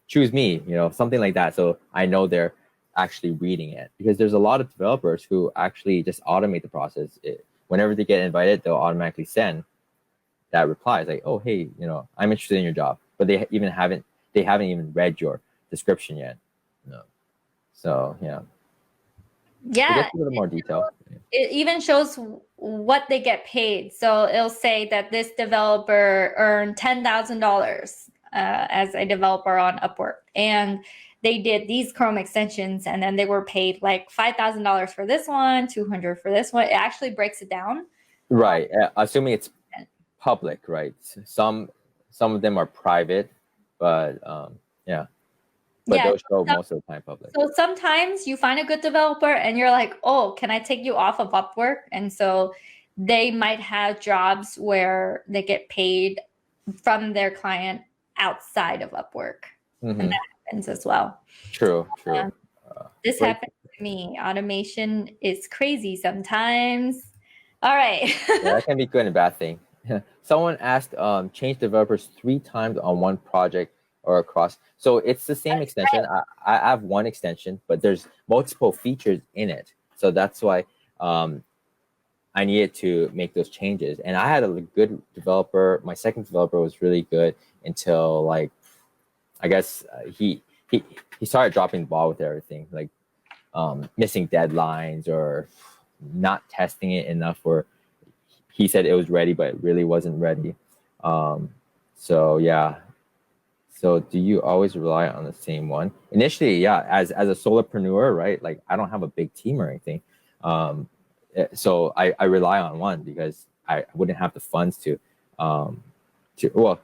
choose me, something like that. So I know they're actually reading it, because there's a lot of developers who actually just automate the process. Whenever they get invited, they'll automatically send that reply. It's like, oh, hey, I'm interested in your job, but they haven't even read your description yet. So yeah. Yeah. A little more detail. It even shows what they get paid. So it'll say that this developer earned $10,000 as a developer on Upwork, and they did these Chrome extensions, and then they were paid like $5,000 for this one, $200 for this one. It actually breaks it down. Right. Assuming it's public, right? Some of them are private, but yeah. but Yeah. those show most of the time public. So sometimes you find a good developer and you're like, oh, can I take you off of Upwork? And so they might have jobs where they get paid from their client outside of Upwork. And that happens as well. True. This happens to me. Automation is crazy sometimes. All right. Yeah, that can be good and bad thing. Someone asked, change developers 3 times on one project or across. So it's the same extension. I have one extension, but there's multiple features in it. So that's why I needed to make those changes. And I had a good developer. My second developer was really good until like, I guess he started dropping the ball with everything, like missing deadlines or not testing it enough, or he said it was ready, but it really wasn't ready. So yeah. So do you always rely on the same one? Initially, yeah, as a solopreneur, right? Like I don't have a big team or anything. So I rely on one because I wouldn't have the funds to well,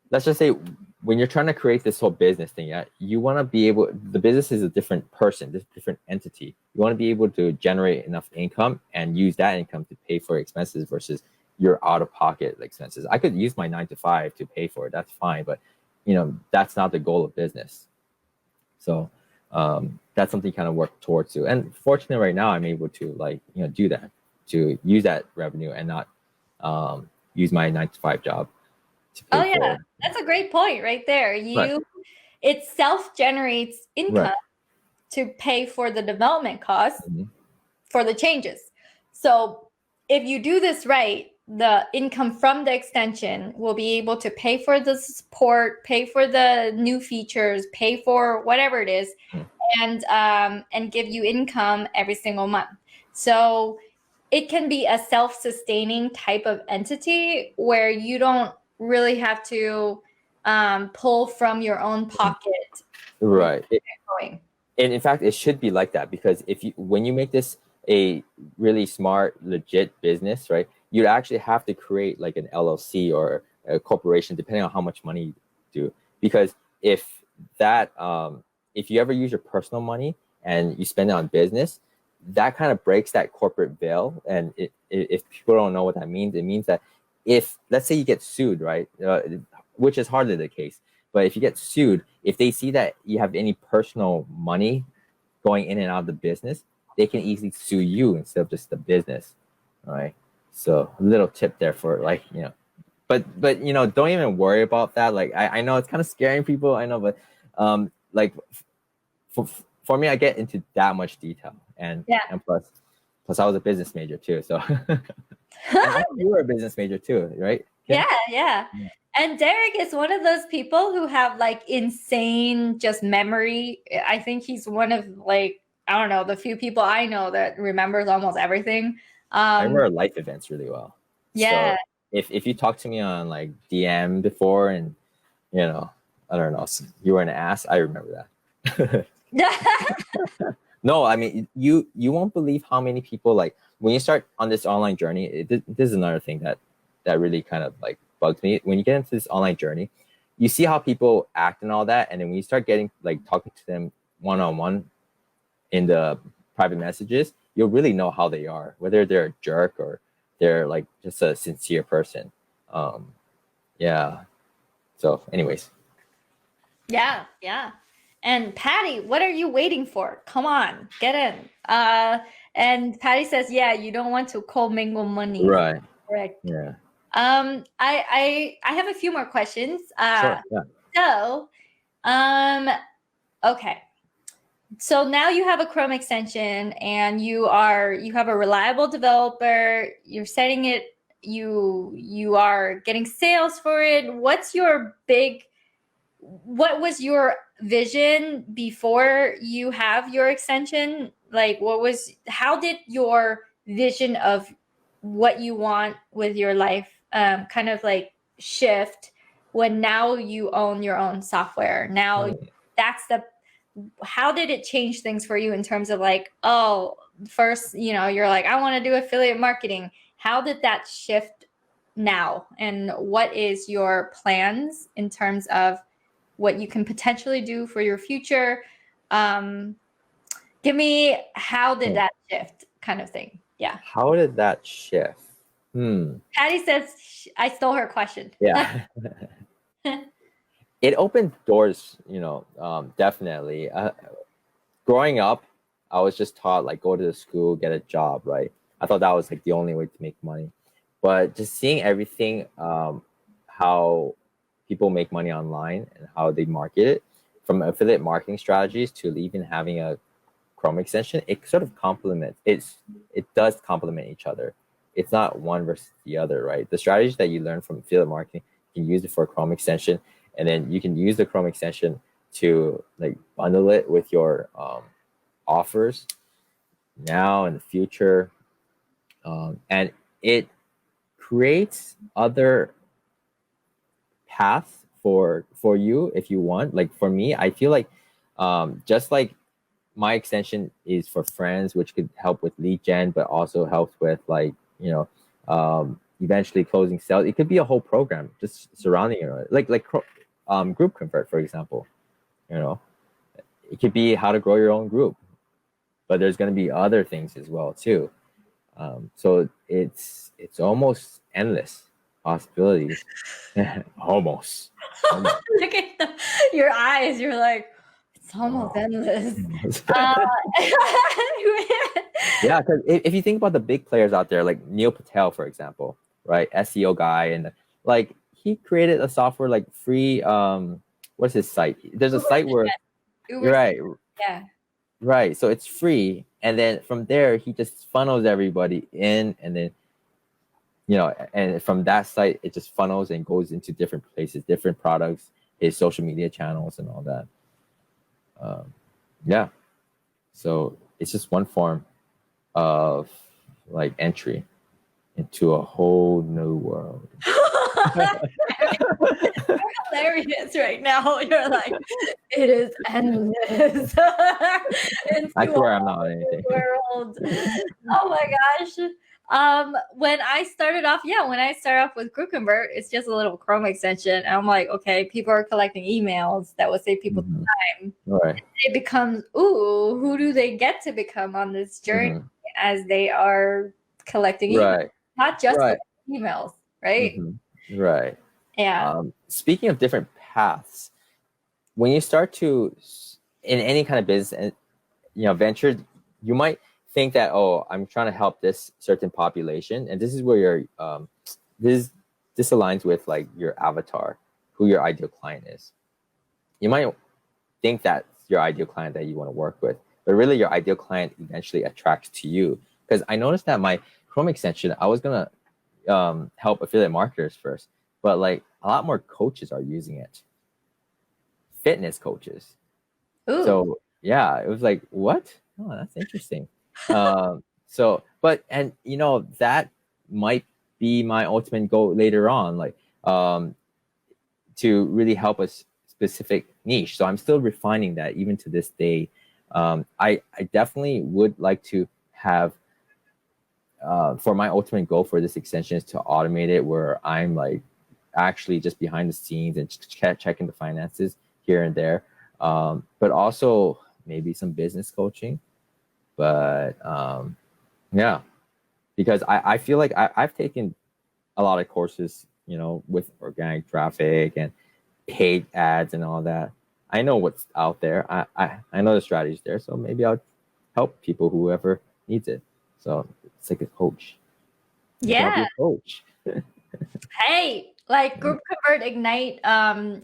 let's just say when you're trying to create this whole business thing, yeah, you want to be able, the business is a different person, this different entity. You want to be able to generate enough income and use that income to pay for expenses versus your out-of-pocket expenses. I could use my 9 to 5 to pay for it. That's fine, but that's not the goal of business. So that's something kind of work towards to. And fortunately, right now I'm able to do that, to use that revenue and not use my 9 to 5 job. Oh yeah, that's a great point right there. It self-generates income to pay for the development costs for the changes. So if you do this right, the income from the extension will be able to pay for the support, pay for the new features, pay for whatever it is, and give you income every single month. So it can be a self-sustaining type of entity where you don't really have to pull from your own pocket. Right. And in fact, it should be like that, because when you make this a really smart, legit business, right, you'd actually have to create like an LLC or a corporation, depending on how much money you do. Because if you ever use your personal money and you spend it on business, that kind of breaks that corporate veil. And if people don't know what that means, it means that if, let's say you get sued, right, which is hardly the case, but if you get sued, if they see that you have any personal money going in and out of the business, they can easily sue you instead of just the business, right? So a little tip there for but don't even worry about that. Like I know it's kind of scaring people, I know, but like for me, I get into that much detail, and plus I was a business major too, so and you were a business major too, right? Yeah. And Derek is one of those people who have like insane just memory. I think he's one of like, I don't know, the few people I know that remembers almost everything. I remember life events really well. Yeah. So if you talked to me on like DM before and I don't know, you were an ass, I remember that. No, I mean, you won't believe how many people, like when you start on this online journey, this is another thing that really kind of like bugs me. When you get into this online journey, you see how people act and all that, and then when you start getting like talking to them one-on-one in the private messages, you'll really know how they are, whether they're a jerk or they're like just a sincere person. Yeah. So anyways. Yeah. And Patty, what are you waiting for? Come on, get in. And Patty says, yeah, you don't want to commingle money. Right. Correct. Yeah. I have a few more questions. Sure. Yeah. So, okay. So now you have a Chrome extension and you have a reliable developer, you're setting it, you are getting sales for it. What was your vision before you have your extension? Like how did your vision of what you want with your life kind of like shift when now you own your own software? Now how did it change things for you in terms of like, oh, first, you're like, I want to do affiliate marketing. How did that shift now? And what is your plans in terms of what you can potentially do for your future. Give me, how did that shift kind of thing? Yeah. How did that shift? Patty says I stole her question. Yeah. It opened doors, definitely. Growing up, I was just taught like go to the school, get a job, right? I thought that was like the only way to make money. But just seeing everything, how people make money online and how they market it, from affiliate marketing strategies to even having a Chrome extension, it sort of complements. It does complement each other. It's not one versus the other, right? The strategies that you learn from affiliate marketing, you can use it for a Chrome extension, and then you can use the Chrome extension to like bundle it with your offers now and the future, and it creates other paths for you if you want. Like for me, I feel like just like my extension is for friends, which could help with lead gen, but also helps with like eventually closing sales. It could be a whole program just surrounding it, like group convert, for example. It could be how to grow your own group, but there's going to be other things as well too. So it's almost endless possibilities. Almost. Look at your eyes. You're like, it's almost endless. Yeah, because if you think about the big players out there, like Neil Patel, for example, right, SEO guy, and like he created a software like free. What's his site? There's a site where you're right. Yeah. Right. So it's free. And then from there, he just funnels everybody in. And then, and from that site, it just funnels and goes into different places, different products, his social media channels and all that. Yeah. So it's just one form of like entry into a whole new world. You're hilarious right now. You're like, it is endless. I swear I'm not anything. World. Oh my gosh. When I started off with GroupConvert, it's just a little Chrome extension. And I'm like, okay, people are collecting emails that will save people time. Right. It becomes, ooh, who do they get to become on this journey as they are collecting emails? Right. Not just emails, right? Right. Yeah. Speaking of different paths, when you start to in any kind of business, venture, you might think that, oh, I'm trying to help this certain population, and this is where your this aligns with like your avatar, who your ideal client is. You might think that's your ideal client that you want to work with, but really your ideal client eventually attracts to you. Because I noticed that my Chrome extension, I was gonna help affiliate marketers first, but like a lot more coaches are using it. Fitness coaches. Ooh. So yeah, it was like, what? Oh, that's interesting. That might be my ultimate goal later on, like to really help a specific niche. So I'm still refining that even to this day. I definitely would like to have for my ultimate goal for this extension is to automate it, where I'm like actually just behind the scenes and checking the finances here and there, but also maybe some business coaching. But yeah, because I feel like I've taken a lot of courses, with organic traffic and paid ads and all that. I know what's out there. I know the strategies there, so maybe I'll help people, whoever needs it. So it's like a coach. Yeah. Coach. Hey, like GroupConvert Ignite.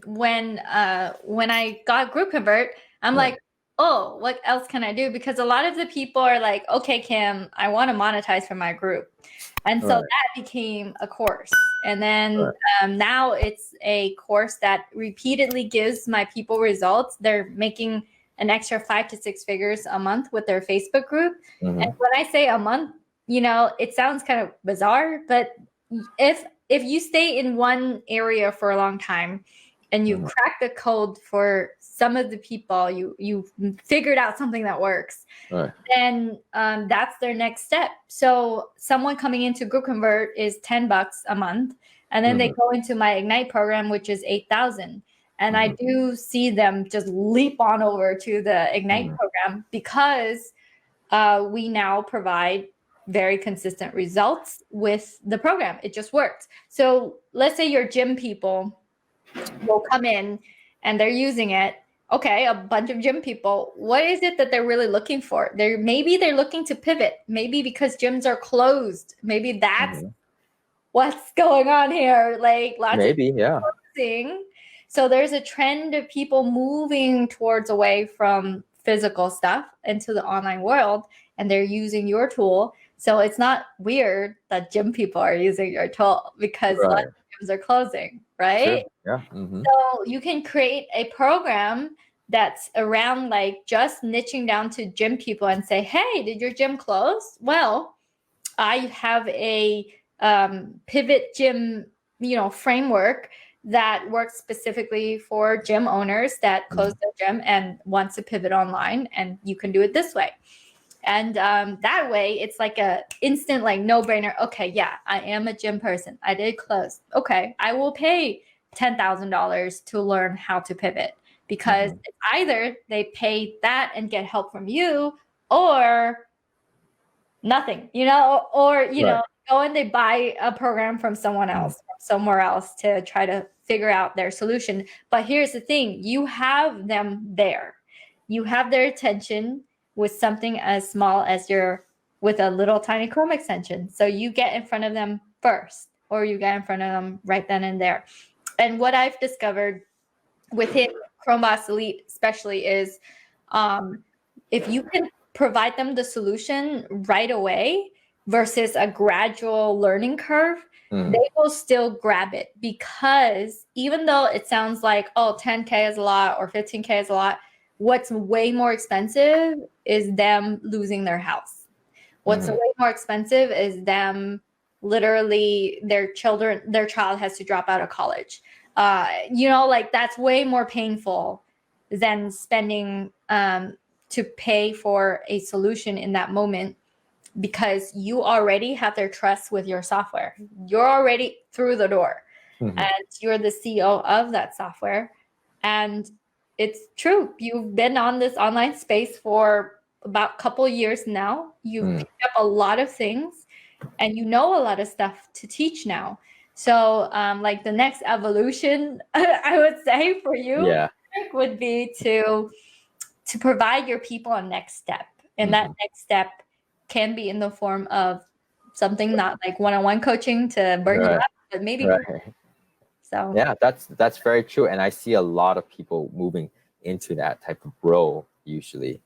When I got GroupConvert, I'm like, oh, what else can I do? Because a lot of the people are like, okay, Kim, I want to monetize for my group. And so that became a course. And then now it's a course that repeatedly gives my people results. They're making an extra 5 to 6 figures a month with their Facebook group. And when I say a month, it sounds kind of bizarre, but if you stay in one area for a long time and you crack the code for some of the people, you figured out something that works, then that's their next step. So someone coming into GroupConvert is $10 a month, and then they go into my Ignite program, which is $8,000. And I do see them just leap on over to the Ignite program because we now provide very consistent results with the program. It just works. So let's say your gym people will come in and they're using it. Okay, a bunch of gym people. What is it that they're really looking for? Maybe they're looking to pivot. Maybe because gyms are closed. Maybe that's what's going on here. Like lots of closing. So there's a trend of people moving towards away from physical stuff into the online world, and they're using your tool. So it's not weird that gym people are using your tool because lots of gyms are closing, right? Sure. Yeah. So you can create a program that's around like just niching down to gym people and say, hey, did your gym close? Well, I have a pivot gym, framework that works specifically for gym owners that close their gym and wants to pivot online, and you can do it this way. And that way, it's like a instant, like no-brainer. Okay, yeah, I am a gym person. I did close. Okay, I will pay $10,000 to learn how to pivot, because either they pay that and get help from you, or nothing, or go and they buy a program from someone else, from somewhere else, to try to figure out their solution. But here's the thing, you have them there. You have their attention with something as small as with a little tiny Chrome extension. So you get in front of them first, or you get in front of them right then and there. And what I've discovered within ChromeBoss Elite especially is if you can provide them the solution right away versus a gradual learning curve, they will still grab it, because even though it sounds like, oh, 10K is a lot or 15K is a lot, what's way more expensive is them losing their house. What's way more expensive is them literally their child has to drop out of college. Like that's way more painful than spending to pay for a solution in that moment, because you already have their trust with your software. You're already through the door, and you're the CEO of that software. And it's true. You've been on this online space for about a couple years now. You've picked up a lot of things, and you know a lot of stuff to teach now. So like the next evolution, I would say for you would be to provide your people a next step. And that next step can be in the form of something not like one-on-one coaching to burn you up, but maybe. So yeah, that's very true. And I see a lot of people moving into that type of role usually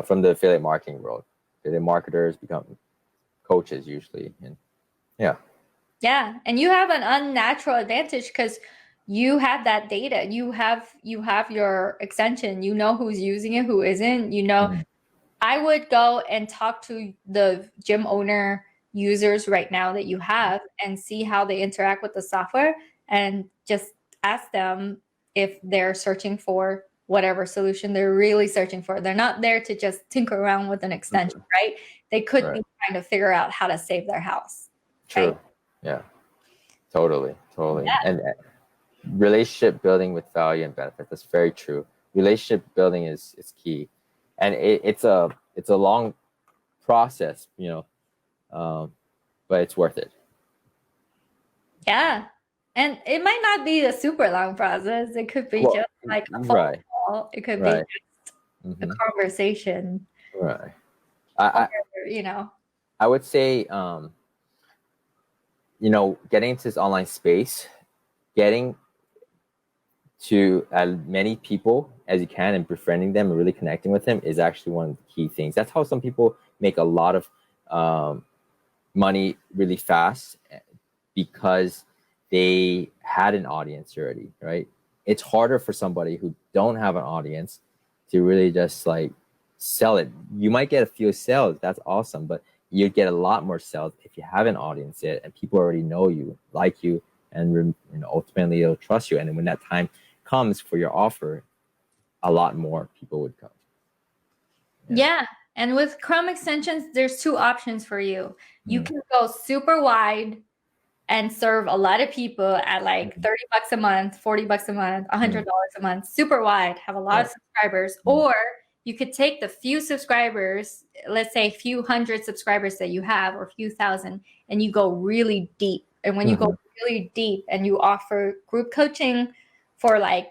from the affiliate marketing world. Affiliate marketers become coaches usually. And yeah, and you have an unnatural advantage because you have that data. You have your extension. You know who's using it, who isn't. I would go and talk to the gym owner users right now that you have and see how they interact with the software, and just ask them if they're searching for whatever solution they're really searching for. They're not there to just tinker around with an extension, right? They could be trying to figure out how to save their house. True. Right? Yeah. Totally. Yeah. And relationship building with value and benefit. That's very true. Relationship building is key, and it's a long process, but it's worth it. Yeah, and it might not be a super long process. It could be just like a phone call. It could be just a conversation. Right. I would say, getting into this online space, getting to as many people as you can and befriending them and really connecting with them is actually one of the key things. That's how some people make a lot of money really fast, because they had an audience already, right? It's harder for somebody who don't have an audience to really just like sell it. You might get a few sales, that's awesome, but you get a lot more sales if you have an audience yet and people already know you, like you, and ultimately they'll trust you. And then when that time comes for your offer, a lot more people would come. Yeah. And with Chrome extensions, there's two options for you. You can go super wide and serve a lot of people at like $30 a month, $40 a month, $100 a month, super wide, have a lot of subscribers. Or you could take the few subscribers, let's say a few hundred subscribers that you have or a few thousand, and you go really deep. And when you go really deep and you offer group coaching for like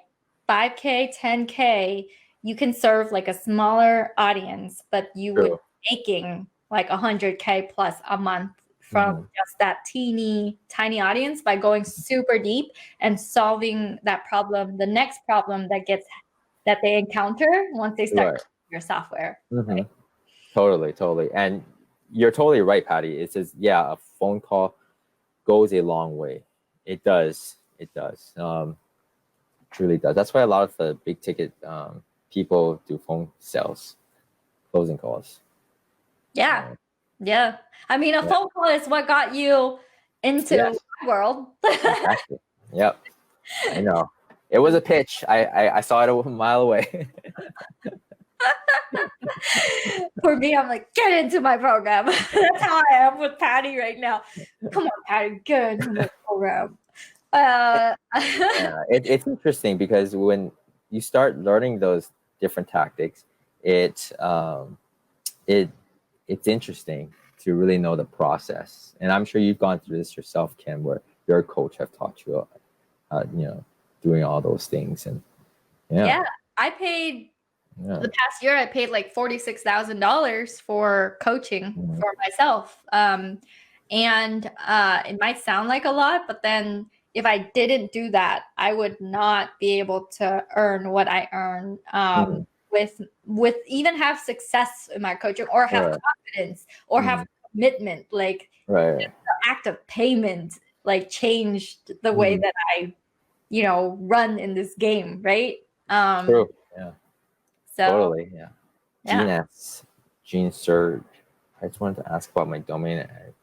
5K, 10K, you can serve like a smaller audience, but you would be making like 100K plus a month from just that teeny tiny audience by going super deep and solving that problem, the next problem that they encounter once they start your software. Right? Totally. And you're totally right, Patty. It says, yeah, a phone call goes a long way. It does. Truly does. That's why a lot of the big ticket people do phone sales, closing calls. Yeah. I mean, a phone call is what got you into my world. Exactly. Yep. I know. It was a pitch. I saw it a mile away. For me, I'm like, get into my program. That's how I am with Patty right now. Come on, Patty, get into my program. It's interesting because when you start learning those different tactics, it's interesting to really know the process. And I'm sure you've gone through this yourself, Ken, where your coach have taught you, doing all those things. And I paid the past year. I paid like $46,000 for coaching for myself. And it might sound like a lot, but then if I didn't do that, I would not be able to earn what I earn. With even have success in my coaching or have confidence or have commitment, like the act of payment like changed the way that I run in this game, right? True. So totally. Gene Surge. I just wanted to ask about my domain. I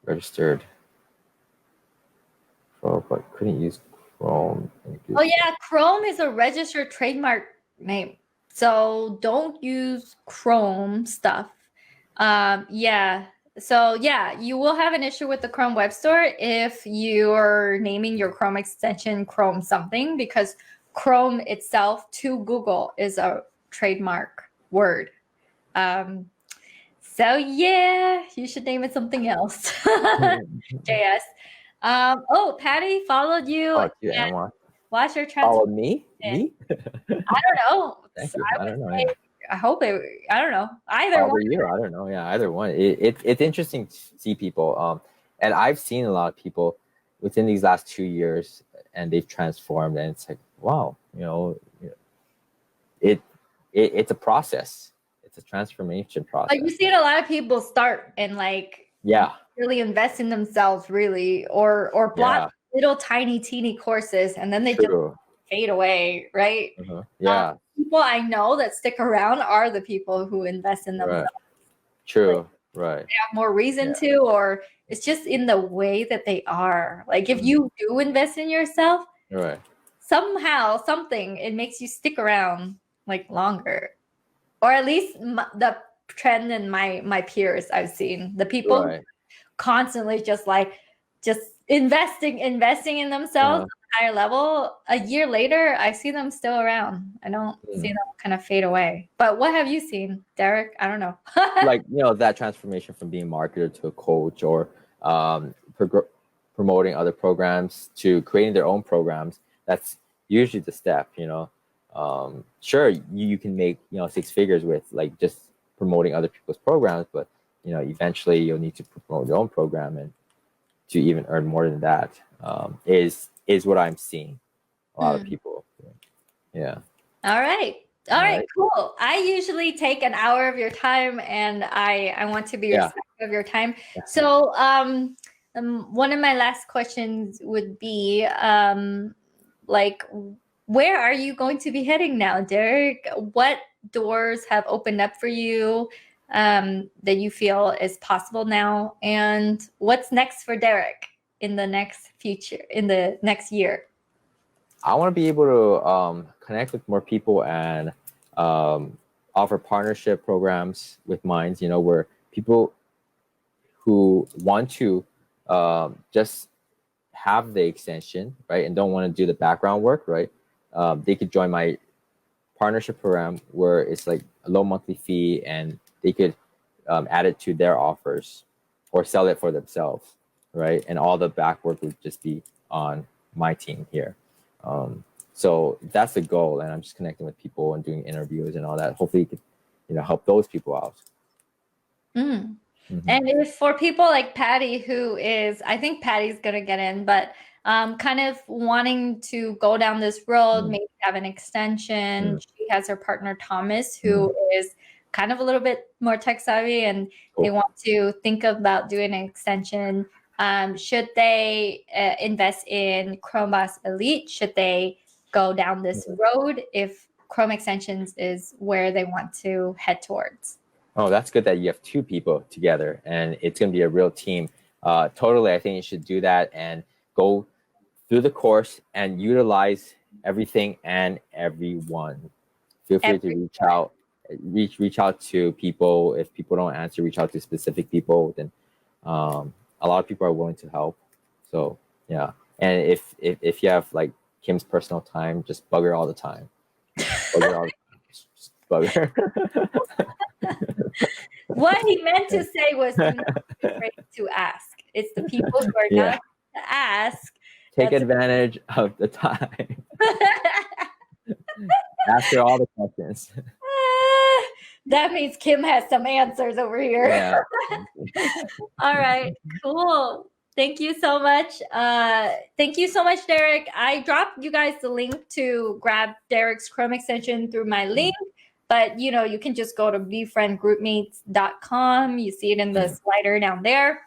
registered for, but couldn't use Chrome. Oh yeah, Chrome is a registered trademark name. So don't use Chrome stuff. So you will have an issue with the Chrome Web Store if you're naming your Chrome extension Chrome something, because Chrome itself to Google is a trademark word. So you should name it something else. JS. Patty followed you. Watch your transfer. Follow me? Me? I don't know. Thank you. I don't know. I hope it. I don't know. Either one. You. I don't know. Yeah, either one. It's interesting to see people. And I've seen a lot of people within these last 2 years, and they've transformed. And it's like, wow, it's a process. It's a transformation process. But you see a lot of people start and really invest in themselves, really, or block little tiny teeny courses, and then they just fade away, right? People I know that stick around are the people who invest in themselves. True. They have more reason to, or it's just in the way that they are. Like if you do invest in yourself, somehow, it makes you stick around like longer, or at least the trend in my peers I've seen, the people constantly just investing in themselves at a higher level. A year later, I see them still around. I don't see them kind of fade away. But what have you seen, Derek? I don't know. That transformation from being a marketer to a coach, or promoting other programs to creating their own programs. That's usually the step. Sure, you can make 6 figures with just promoting other people's programs, but eventually you'll need to promote your own program, and to even earn more than that is what I'm seeing a lot of people doing. All right, cool. I usually take an hour of your time, and I want to be respectful of your time. So one of my last questions would be where are you going to be heading now, Derek? What doors have opened up for you that you feel is possible now, and what's next for Derek in the next year? I want to be able to connect with more people and offer partnership programs with minds, where people who want to just have the extension, right, and don't want to do the background work, right, they could join my partnership program where it's like a low monthly fee, and they could add it to their offers or sell it for themselves, right? And all the back work would just be on my team here. So that's the goal, and I'm just connecting with people and doing interviews and all that. Hopefully, you could, help those people out. Mm. Mm-hmm. And if for people like Patty, who is, I think Patty's gonna get in, but kind of wanting to go down this road, maybe have an extension. She has her partner Thomas, who is kind of a little bit more tech savvy, and they want to think about doing an extension. Should they invest in ChromeBoss Elite? Should they go down this road if Chrome extensions is where they want to head towards? Oh, that's good that you have two people together and it's going to be a real team. Totally, I think you should do that and go through the course and utilize everything and everyone. Feel free to reach out to people. If people don't answer, reach out to specific people. Then a lot of people are willing to help. So yeah, and if you have like Kim's personal time, just bug her all the time. Just bug her. What he meant to say was to not be afraid to ask. It's the people who are not to ask. Take advantage of the time. Ask her all the questions. That means Kim has some answers over here. Yeah. All right, cool. Thank you so much. Thank you so much, Derek. I dropped you guys the link to grab Derek's Chrome extension through my link. But, you can just go to Befriendgroupmates.com. You see it in the slider down there.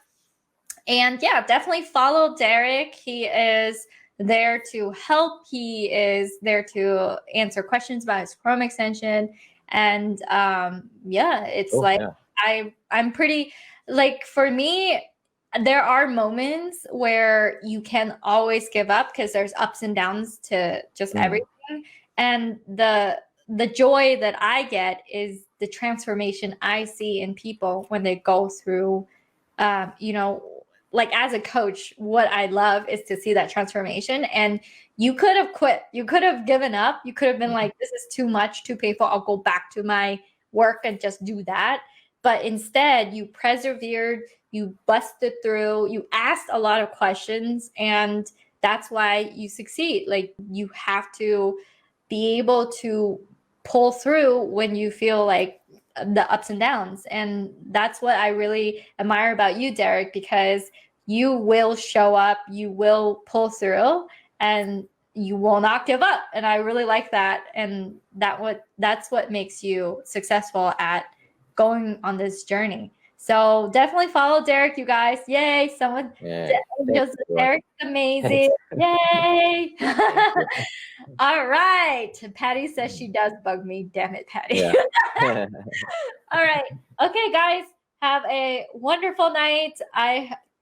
And yeah, definitely follow Derek. He is there to help. He is there to answer questions about his Chrome extension. And I'm pretty, like, for me, there are moments where you can always give up because there's ups and downs to just everything. And the joy that I get is the transformation I see in people when they go through, like as a coach, what I love is to see that transformation. And you could have quit. You could have given up. You could have been like, this is too much, too painful. I'll go back to my work and just do that. But instead, you persevered, you busted through, you asked a lot of questions, and that's why you succeed. Like, you have to be able to pull through when you feel like the ups and downs. And that's what I really admire about you, Derek, because you will show up, you will pull through, and you will not give up. And I really like that. And that's what makes you successful at going on this journey. So definitely follow Derek, you guys. Yay. Someone just Derek's amazing. Yay. All right. Patty says she does bug me. Damn it, Patty. Yeah. All right. Okay, guys. Have a wonderful night.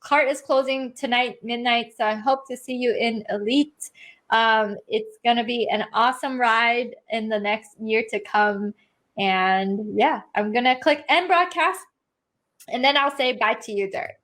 Cart is closing tonight, midnight. So I hope to see you in Elite. It's going to be an awesome ride in the next year to come. And yeah, I'm going to click end broadcast. And then I'll say bye to you, Derek.